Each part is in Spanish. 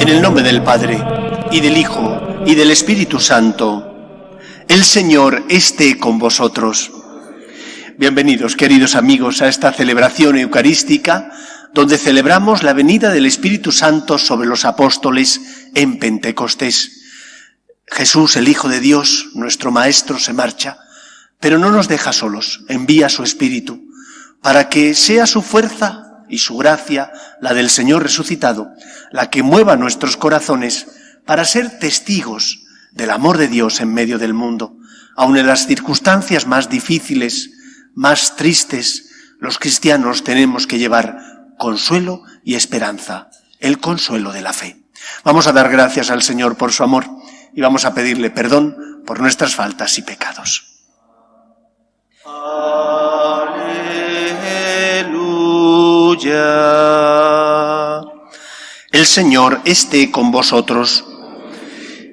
En el nombre del Padre, y del Hijo, y del Espíritu Santo. El Señor esté con vosotros. Bienvenidos, queridos amigos, a esta celebración eucarística, donde celebramos la venida del Espíritu Santo sobre los apóstoles en Pentecostés. Jesús, el Hijo de Dios, nuestro Maestro, se marcha, pero no nos deja solos, envía su Espíritu, para que sea su fuerza y su gracia, la del Señor resucitado, la que mueva nuestros corazones para ser testigos del amor de Dios en medio del mundo. Aun en las circunstancias más difíciles, más tristes, los cristianos tenemos que llevar consuelo y esperanza, el consuelo de la fe. Vamos a dar gracias al Señor por su amor y vamos a pedirle perdón por nuestras faltas y pecados. El Señor esté con vosotros.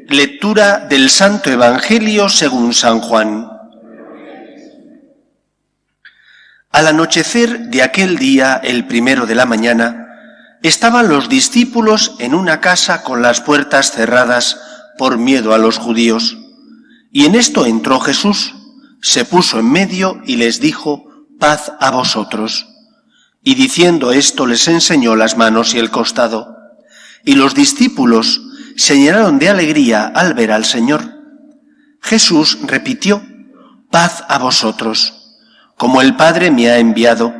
Lectura del Santo Evangelio según San Juan. Al anochecer de aquel día, el primero de la mañana, estaban los discípulos en una casa con las puertas cerradas por miedo a los judíos. Y en esto entró Jesús, se puso en medio y les dijo: paz a vosotros. Y diciendo esto les enseñó las manos y el costado. Y los discípulos se llenaron de alegría al ver al Señor. Jesús repitió: paz a vosotros. Como el Padre me ha enviado,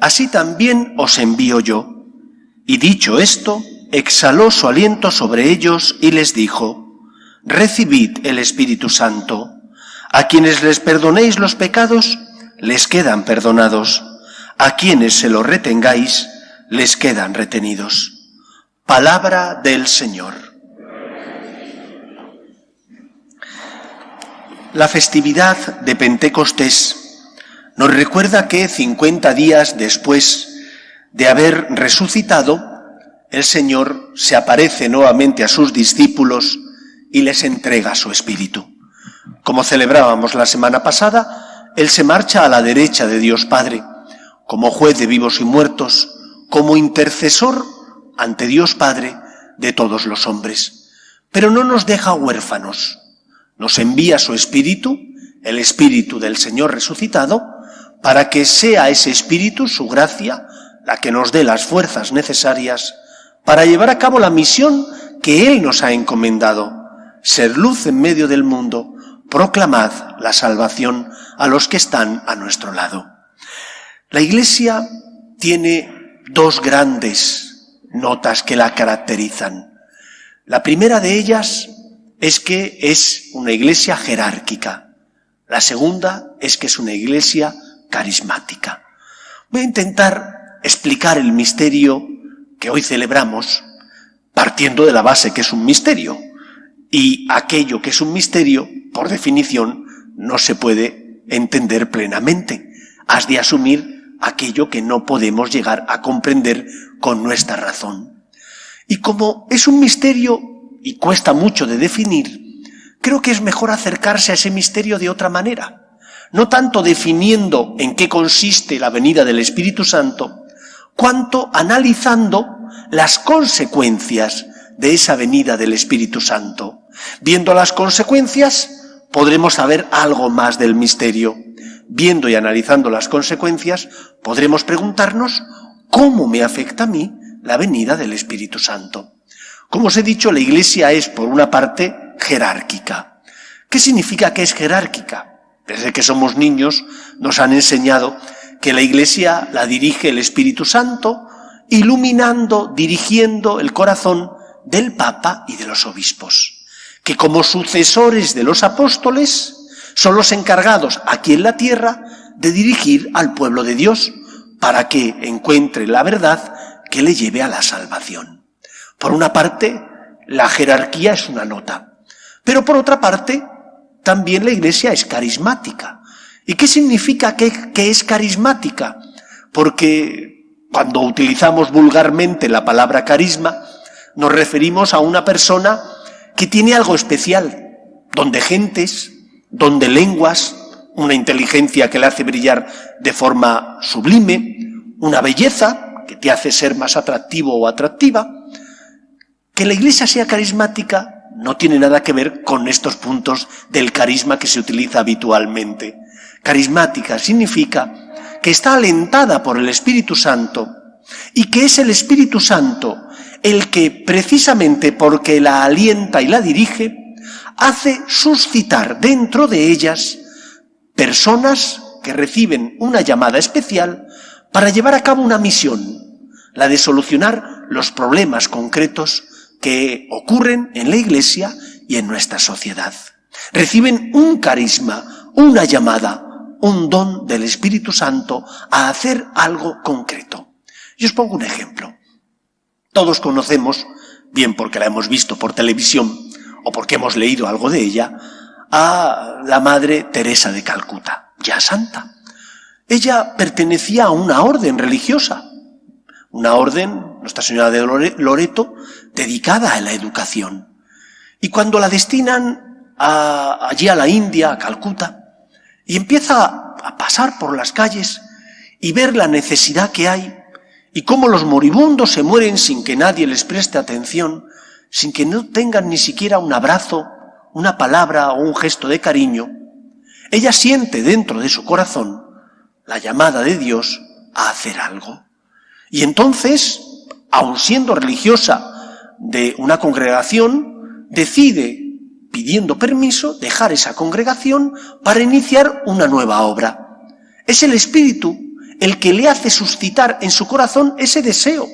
así también os envío yo. Y dicho esto, exhaló su aliento sobre ellos y les dijo: recibid el Espíritu Santo. A quienes les perdonéis los pecados, les quedan perdonados. A quienes se lo retengáis, les quedan retenidos. Palabra del Señor. La festividad de Pentecostés nos recuerda que 50 días después de haber resucitado, el Señor se aparece nuevamente a sus discípulos y les entrega su Espíritu. Como celebrábamos la semana pasada, Él se marcha a la derecha de Dios Padre, como juez de vivos y muertos, como intercesor ante Dios Padre de todos los hombres. Pero no nos deja huérfanos. Nos envía su Espíritu, el Espíritu del Señor resucitado, para que sea ese Espíritu, su gracia, la que nos dé las fuerzas necesarias para llevar a cabo la misión que Él nos ha encomendado: ser luz en medio del mundo, proclamad la salvación a los que están a nuestro lado. La Iglesia tiene dos grandes notas que la caracterizan. La primera de ellas es que es una Iglesia jerárquica. La segunda es que es una Iglesia carismática. Voy a intentar explicar el misterio que hoy celebramos partiendo de la base que es un misterio. Y aquello que es un misterio, por definición, no se puede entender plenamente. Has de asumir aquello que no podemos llegar a comprender con nuestra razón. Y como es un misterio y cuesta mucho de definir, creo que es mejor acercarse a ese misterio de otra manera. No tanto definiendo en qué consiste la venida del Espíritu Santo, cuanto analizando las consecuencias de esa venida del Espíritu Santo. Viendo las consecuencias, podremos saber algo más del misterio. Viendo y analizando las consecuencias, podremos preguntarnos: ¿cómo me afecta a mí la venida del Espíritu Santo? Como os he dicho, la Iglesia es, por una parte, jerárquica. ¿Qué significa que es jerárquica? Desde que somos niños nos han enseñado que la Iglesia la dirige el Espíritu Santo, iluminando, dirigiendo el corazón del Papa y de los obispos, que como sucesores de los apóstoles son los encargados aquí en la tierra de dirigir al pueblo de Dios para que encuentre la verdad que le lleve a la salvación. Por una parte, la jerarquía es una nota, pero por otra parte, también la Iglesia es carismática. ¿Y qué significa que es carismática? Porque cuando utilizamos vulgarmente la palabra carisma, nos referimos a una persona que tiene algo especial, donde gentes, donde lenguas, una inteligencia que le hace brillar de forma sublime, una belleza que te hace ser más atractivo o atractiva, Que la Iglesia sea carismática no tiene nada que ver con estos puntos del carisma que se utiliza habitualmente. Carismática significa que está alentada por el Espíritu Santo y que es el Espíritu Santo el que, precisamente porque la alienta y la dirige, hace suscitar dentro de ellas personas que reciben una llamada especial para llevar a cabo una misión, la de solucionar los problemas concretos que ocurren en la Iglesia y en nuestra sociedad. Reciben un carisma, una llamada, un don del Espíritu Santo a hacer algo concreto. Yo os pongo un ejemplo. Todos conocemos, bien porque la hemos visto por televisión o porque hemos leído algo de ella, a la Madre Teresa de Calcuta, ya santa. Ella pertenecía a una orden religiosa, una orden, Nuestra Señora de Loreto, dedicada a la educación. Y cuando la destinan allí a la India, a Calcuta, y empieza a pasar por las calles y ver la necesidad que hay y cómo los moribundos se mueren sin que nadie les preste atención, sin que no tengan ni siquiera un abrazo, una palabra o un gesto de cariño, ella siente dentro de su corazón la llamada de Dios a hacer algo. Y entonces, aun siendo religiosa de una congregación, decide, pidiendo permiso, dejar esa congregación para iniciar una nueva obra. Es el Espíritu el que le hace suscitar en su corazón ese deseo,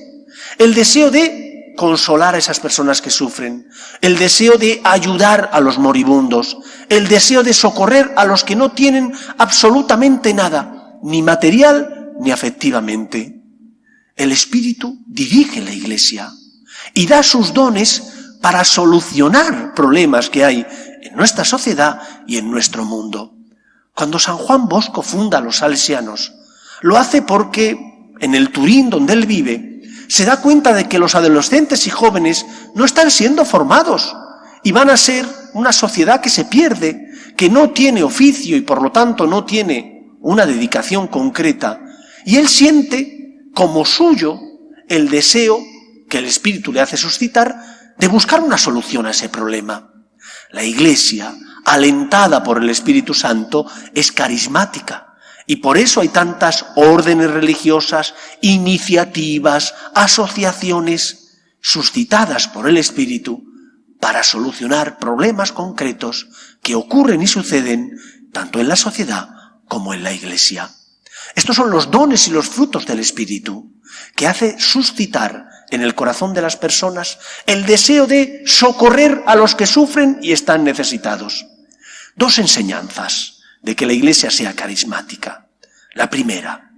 el deseo de consolar a esas personas que sufren, el deseo de ayudar a los moribundos, el deseo de socorrer a los que no tienen absolutamente nada, ni material ni afectivamente. El Espíritu dirige la Iglesia y da sus dones para solucionar problemas que hay en nuestra sociedad y en nuestro mundo. Cuando San Juan Bosco funda a los salesianos, lo hace porque en el Turín donde él vive, se da cuenta de que los adolescentes y jóvenes no están siendo formados y van a ser una sociedad que se pierde, que no tiene oficio y por lo tanto no tiene una dedicación concreta. Y él siente como suyo el deseo que el Espíritu le hace suscitar de buscar una solución a ese problema. La Iglesia, alentada por el Espíritu Santo, es carismática. Y por eso hay tantas órdenes religiosas, iniciativas, asociaciones suscitadas por el Espíritu para solucionar problemas concretos que ocurren y suceden tanto en la sociedad como en la Iglesia. Estos son los dones y los frutos del Espíritu, que hace suscitar en el corazón de las personas el deseo de socorrer a los que sufren y están necesitados. Dos enseñanzas de que la Iglesia sea carismática. La primera,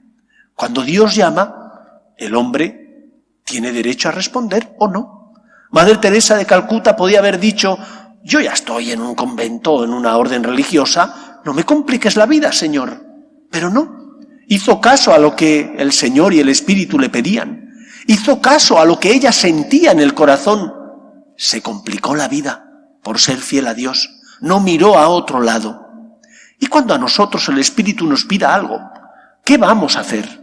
cuando Dios llama, el hombre tiene derecho a responder o no. Madre Teresa de Calcuta podía haber dicho: yo ya estoy en un convento, en una orden religiosa, no me compliques la vida, Señor. Pero no, hizo caso a lo que el Señor y el Espíritu le pedían. Hizo caso a lo que ella sentía en el corazón. Se complicó la vida por ser fiel a Dios. No miró a otro lado. Y cuando a nosotros el Espíritu nos pida algo, ¿qué vamos a hacer?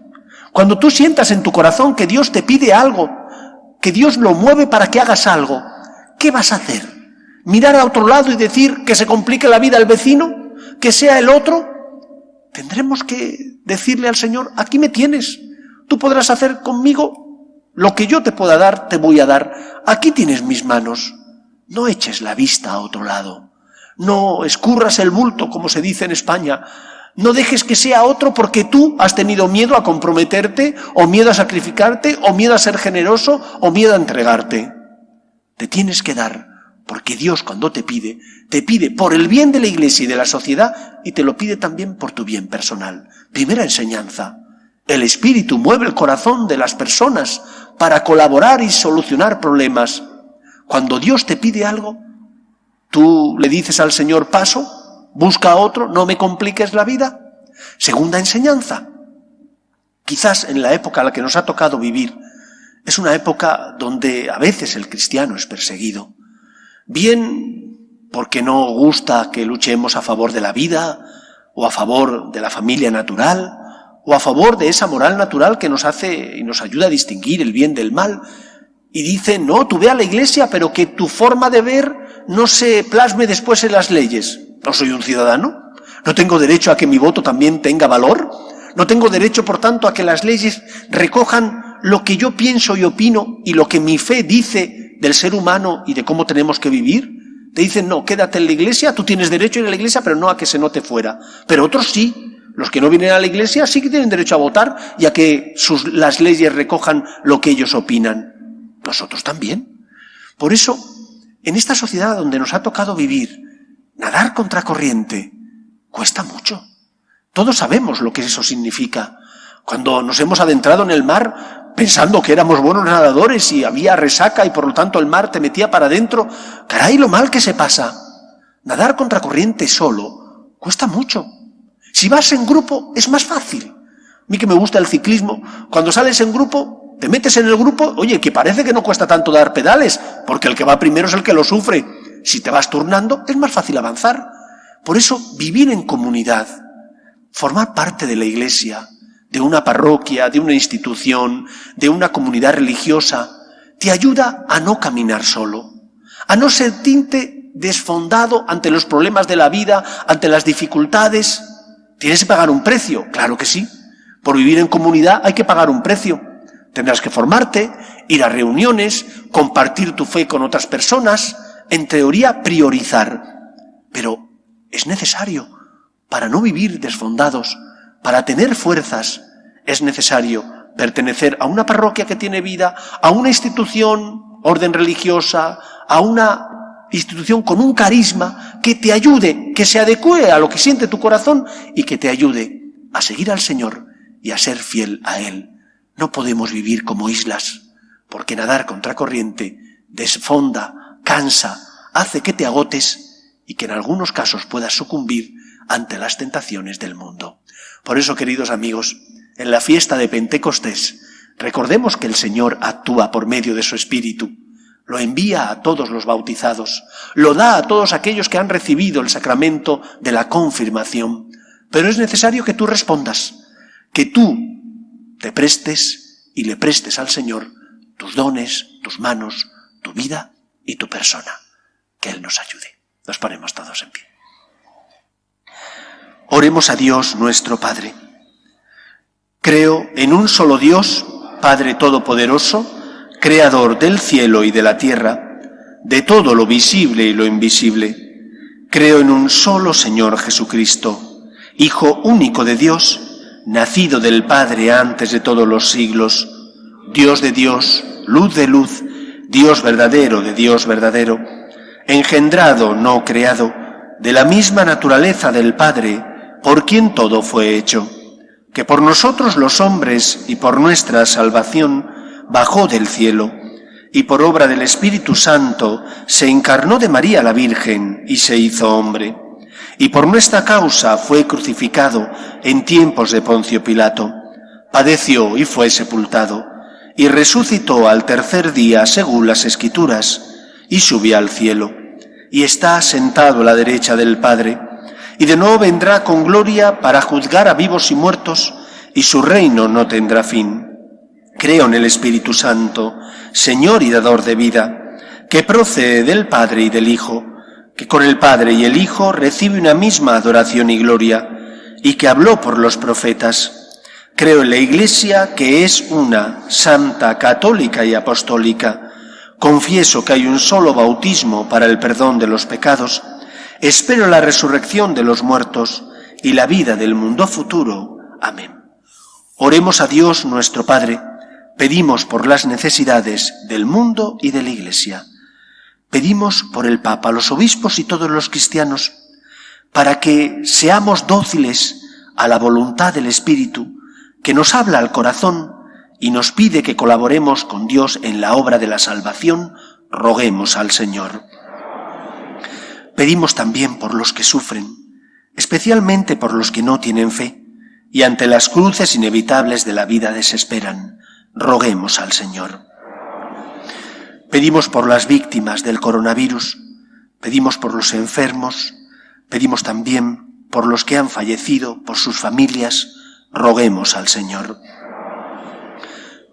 Cuando tú sientas en tu corazón que Dios te pide algo, que Dios lo mueve para que hagas algo, ¿qué vas a hacer? ¿Mirar a otro lado y decir que se complique la vida al vecino? ¿Que sea el otro? Tendremos que decirle al Señor: aquí me tienes, tú podrás hacer conmigo lo que yo te pueda dar, te voy a dar. Aquí tienes mis manos. No eches la vista a otro lado. No escurras el bulto, como se dice en España. No dejes que sea otro porque tú has tenido miedo a comprometerte, o miedo a sacrificarte, o miedo a ser generoso, o miedo a entregarte. Te tienes que dar, porque Dios, cuando te pide por el bien de la Iglesia y de la sociedad, y te lo pide también por tu bien personal. Primera enseñanza: el Espíritu mueve el corazón de las personas para colaborar y solucionar problemas. Cuando Dios te pide algo, tú le dices al Señor: paso, busca a otro, no me compliques la vida. Segunda enseñanza: quizás en la época a la que nos ha tocado vivir, es una época donde a veces el cristiano es perseguido. Bien porque no gusta que luchemos a favor de la vida, o a favor de la familia natural, o a favor de esa moral natural que nos hace y nos ayuda a distinguir el bien del mal. y dice, no, tú ve a la Iglesia, pero que tu forma de ver no se plasme después en las leyes. No soy un ciudadano, no tengo derecho a que mi voto también tenga valor, no tengo derecho, por tanto, a que las leyes recojan lo que yo pienso y opino y lo que mi fe dice del ser humano y de cómo tenemos que vivir. Te dicen, no, quédate en la Iglesia, tú tienes derecho a ir a la Iglesia, pero no a que se note fuera. Pero otros sí. Los que no vienen a la Iglesia sí que tienen derecho a votar y a que las leyes recojan lo que ellos opinan. Nosotros también. Por eso, en esta sociedad donde nos ha tocado vivir, nadar contracorriente cuesta mucho. Todos sabemos lo que eso significa. Cuando nos hemos adentrado en el mar pensando que éramos buenos nadadores y había resaca y por lo tanto el mar te metía para adentro, caray, lo mal que se pasa. Nadar contracorriente solo cuesta mucho. Si vas en grupo, es más fácil. A mí que me gusta el ciclismo, cuando sales en grupo, te metes en el grupo, oye, que parece que no cuesta tanto dar pedales, porque el que va primero es el que lo sufre. Si te vas turnando, es más fácil avanzar. Por eso, vivir en comunidad, formar parte de la Iglesia, de una parroquia, de una institución, de una comunidad religiosa, te ayuda a no caminar solo, a no sentirte desfondado ante los problemas de la vida, ante las dificultades. ¿Tienes que pagar un precio? Claro que sí. Por vivir en comunidad hay que pagar un precio. Tendrás que formarte, ir a reuniones, compartir tu fe con otras personas, en teoría priorizar. Pero es necesario, para no vivir desfondados, para tener fuerzas, es necesario pertenecer a una parroquia que tiene vida, a una institución, orden religiosa, a una institución con un carisma que te ayude, que se adecue a lo que siente tu corazón y que te ayude a seguir al Señor y a ser fiel a Él. No podemos vivir como islas, porque nadar contracorriente desfonda, cansa, hace que te agotes y que en algunos casos puedas sucumbir ante las tentaciones del mundo. Por eso, queridos amigos, en la fiesta de Pentecostés, recordemos que el Señor actúa por medio de su Espíritu. Lo envía a todos los bautizados, lo da a todos aquellos que han recibido el sacramento de la confirmación. Pero es necesario que tú respondas, que tú te prestes y le prestes al Señor tus dones, tus manos, tu vida y tu persona. Que Él nos ayude. Nos ponemos todos en pie. Oremos a Dios nuestro Padre. Creo en un solo Dios, Padre Todopoderoso, Creador del cielo y de la tierra, de todo lo visible y lo invisible. Creo en un solo Señor Jesucristo, Hijo único de Dios, nacido del Padre antes de todos los siglos, Dios de Dios, luz de luz, Dios verdadero de Dios verdadero, engendrado, no creado, de la misma naturaleza del Padre, por quien todo fue hecho, que por nosotros los hombres y por nuestra salvación bajó del cielo, y por obra del Espíritu Santo se encarnó de María la Virgen y se hizo hombre, y por nuestra causa fue crucificado en tiempos de Poncio Pilato, padeció y fue sepultado, y resucitó al tercer día según las Escrituras, y subió al cielo, y está sentado a la derecha del Padre, y de nuevo vendrá con gloria para juzgar a vivos y muertos, y su reino no tendrá fin. Creo en el Espíritu Santo, Señor y dador de vida, que procede del Padre y del Hijo, que con el Padre y el Hijo recibe una misma adoración y gloria, y que habló por los profetas. Creo en la Iglesia, que es una, santa, católica y apostólica. Confieso que hay un solo bautismo para el perdón de los pecados. Espero la resurrección de los muertos y la vida del mundo futuro. Amén. Oremos a Dios nuestro Padre. Pedimos por las necesidades del mundo y de la Iglesia. Pedimos por el Papa, los obispos y todos los cristianos, para que seamos dóciles a la voluntad del Espíritu, que nos habla al corazón y nos pide que colaboremos con Dios en la obra de la salvación. Roguemos al Señor. Pedimos también por los que sufren, especialmente por los que no tienen fe, y ante las cruces inevitables de la vida desesperan. Roguemos al Señor. Pedimos por las víctimas del coronavirus, pedimos por los enfermos, pedimos también por los que han fallecido, por sus familias. Roguemos al Señor.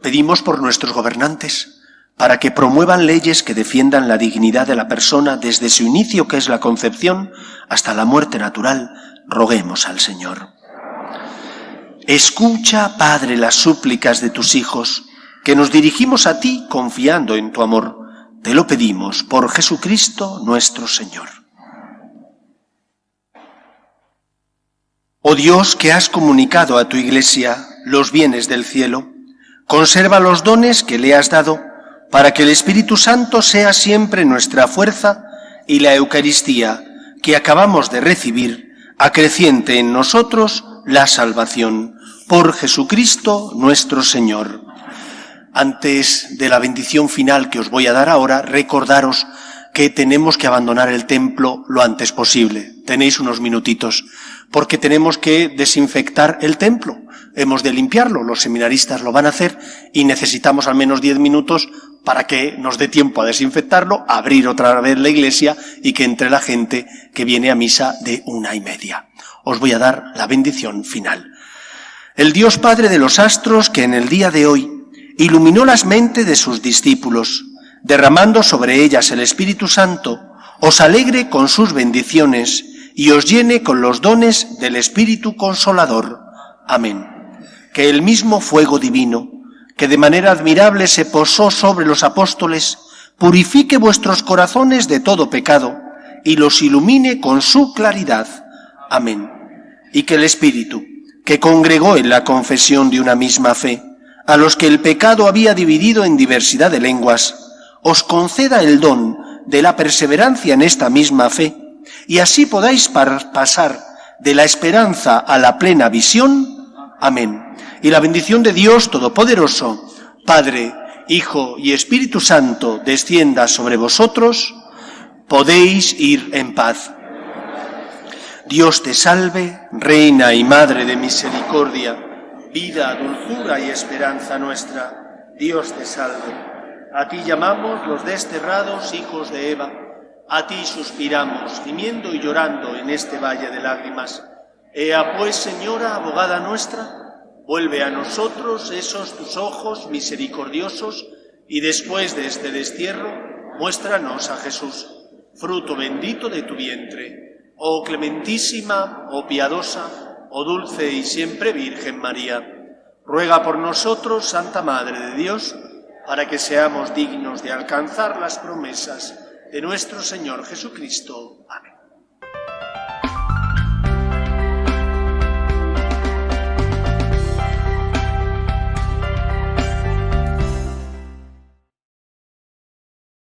Pedimos por nuestros gobernantes, para que promuevan leyes que defiendan la dignidad de la persona desde su inicio, que es la concepción, hasta la muerte natural, roguemos al Señor. Escucha, Padre, las súplicas de tus hijos, que nos dirigimos a ti confiando en tu amor. Te lo pedimos por Jesucristo nuestro Señor. Oh Dios, que has comunicado a tu Iglesia los bienes del cielo, conserva los dones que le has dado, para que el Espíritu Santo sea siempre nuestra fuerza y la Eucaristía que acabamos de recibir acreciente en nosotros la salvación. Por Jesucristo nuestro Señor. Antes de la bendición final que os voy a dar ahora, recordaros que tenemos que abandonar el templo lo antes posible. Tenéis unos minutitos, porque tenemos que desinfectar el templo. Hemos de limpiarlo, los seminaristas lo van a hacer y necesitamos al menos 10 minutos para que nos dé tiempo a desinfectarlo, abrir otra vez la iglesia y que entre la gente que viene a misa de 1:30. Os voy a dar la bendición final. El Dios Padre de los astros, que en el día de hoy iluminó las mentes de sus discípulos, derramando sobre ellas el Espíritu Santo, os alegre con sus bendiciones y os llene con los dones del Espíritu Consolador. Amén. Que el mismo fuego divino, que de manera admirable se posó sobre los apóstoles, purifique vuestros corazones de todo pecado y los ilumine con su claridad. Amén. Y que el Espíritu, que congregó en la confesión de una misma fe, a los que el pecado había dividido en diversidad de lenguas, os conceda el don de la perseverancia en esta misma fe, y así podáis pasar de la esperanza a la plena visión. Amén. Y la bendición de Dios Todopoderoso, Padre, Hijo y Espíritu Santo, descienda sobre vosotros. Podéis ir en paz. Dios te salve, Reina y Madre de misericordia, vida, dulzura y esperanza nuestra. Dios te salve. A ti llamamos los desterrados hijos de Eva, a ti suspiramos, gimiendo y llorando en este valle de lágrimas. Ea pues, Señora, abogada nuestra, vuelve a nosotros esos tus ojos misericordiosos y después de este destierro, muéstranos a Jesús, fruto bendito de tu vientre. Oh clementísima, oh piadosa, oh dulce y siempre Virgen María, ruega por nosotros, Santa Madre de Dios, para que seamos dignos de alcanzar las promesas de nuestro Señor Jesucristo. Amén.